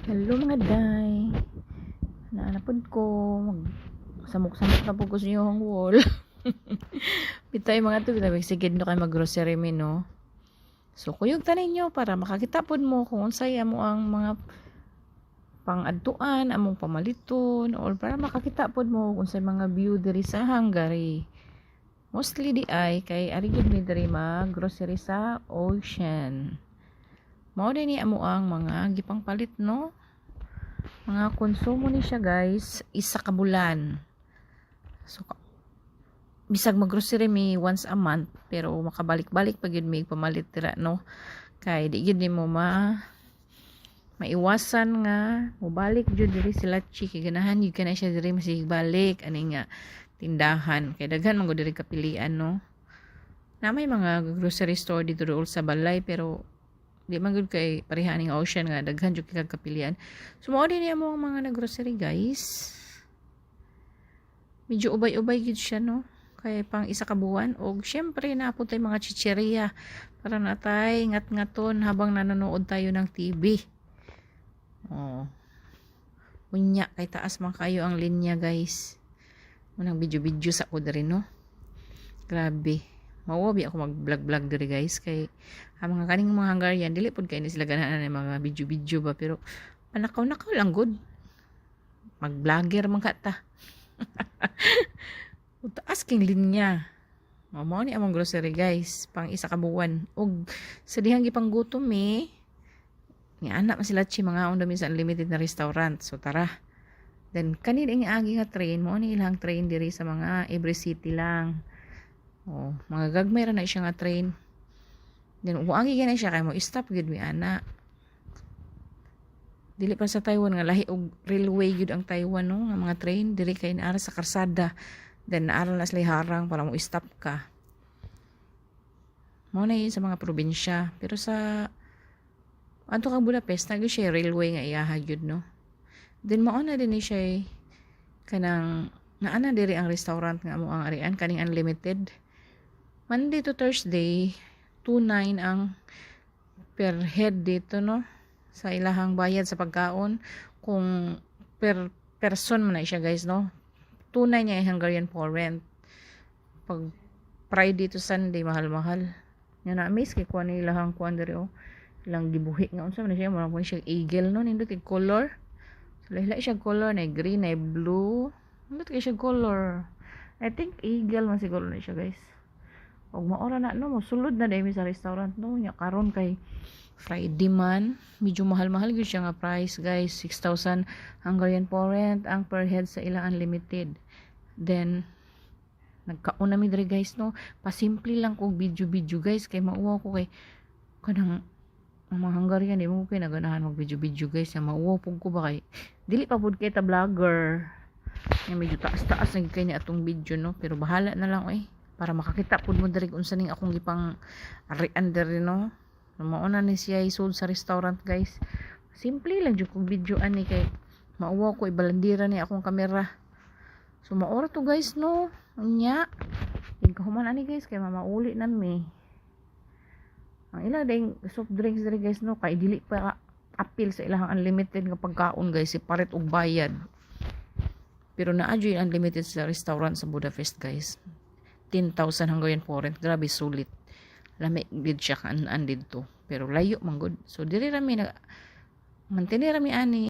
Hello mga day. Naanapod ko. Samok-samok na po ko sa iyong wall. Bitay mga to. Bitay sigid no kay mag-grocery mi no. So kuyog tanin nyo para makakita pod mo kung unsay amo ang mga pang-adtuan, among pamaliton, or para makakita pod mo kung unsay mga view diri sa Hungary. Mostly di ay kay ari gid mi diri mag-grocery sa Ocean. Mao din ni amo ang mga gipang palit no. Mga konsumo ni siya guys, isa ka bulan. So, bisag mag-grocery mi once a month, pero makabalik-balik pag yun may pamalit tira, no? Kay di yun mo maiwasan nga, mubalik jud diri sila chiki, ganahan yun ka na siya diri masig balik, ani nga, tindahan. Kay daghan man go diri kapilian, no? Na may mga grocery store dito dool sa balay, pero di man gud kay pareha ning Ocean nga daghan jud kay kapilian. So mao din niya mo mga nag-grocery guys. Medyo ubay-ubay gid siya no. Kay pang isa ka buwan og syempre naapod tay mga chicheria para natay ngat-ngaton habang nanonood tayo ng TV. Oh. Unya kay taas man kayo ang linya guys. Unang video-video sa ko diri no. Grabe. Mawabi ako mag-vlog-vlog diri guys kay ang mga kaning mga Hungarian dili pod kay ni sila ganahan ng mga video-video ba pero panakaw-nakaw lang good. Mag-vlogger man ka ta. Utaas king linya. Mao ni among grocery guys pang isa ka buwan og sa dihang gipang gutom ni anak man sila chi mga undami sa unlimited na restaurant. So tara. Then kanina ang agi nga train mo ni ilang train diri sa mga every city lang. Oh, mga gagmay ra na siya nga train. Then uangi gani siya kay mo stop gid mi ana. Dili pa sa Taiwan nga lahi og railway gid ang Taiwan no nga mga train diri kay naara sa karsada. Then naara na sila harang para mo stop ka. Mo na yun sa mga probinsya, pero sa adto kang Budapest nag siya railway nga iyaha gyud no. Then mao na din siya kanang naana diri ang restaurant nga mo ang arian kaning unlimited. Monday to Thursday, 2.9 ang per head dito, no? Sa ilahang bayad sa pagkaon. Kung per person man na siya, guys, no? 2.9 niya ang Hungarian forint. Pag Friday to Sunday, mahal-mahal. Yan na, amaze kay kuha na ilahang kuha diri, oh. Ilang gibuhi nga. Unsa man na siya, marang po siya eagle, no? Nindot kay color. So, lahi siya color, na green, na blue. Nindot kay siya color. I think eagle man siguro na siya, guys. Og maora na no mosulod na daymi sa restaurant no nya karon kay Friday man medyo mahal-mahal gyud siya nga price guys 6,000 Hungarian forint ang per head sa ilang unlimited. Then nagkaon na mi diri guys no pasimple lang kog video guys kay mauwa ko kay kanang ang mga Hungarian di mo kay naganahan mag video guys ya mauwa pug ko ba kay dili pa pud kay ta vlogger nga medyo taas-taas na kay ni atong video no pero bahala na lang para makakita pud mo diri unsa ning akong gipang under no mao na ni siya isud sa restaurant guys simple lang jud kog video ani kay mauwa ko ibalandira ni akong kamera so maora to guys no unya igkahuman ani guys kay mamauli na mi ang ila ding soft drinks diri guys no kay dili pa appeal sa ilahang unlimited nga pagkaon guys separate og bayad pero naadyo yung unlimited sa restaurant sa Budapest guys 10,000 Hungarian forint. Grabe sulit. Lami gid siya kan dito. Pero layo man gud. So diri rami na mantenir rami ani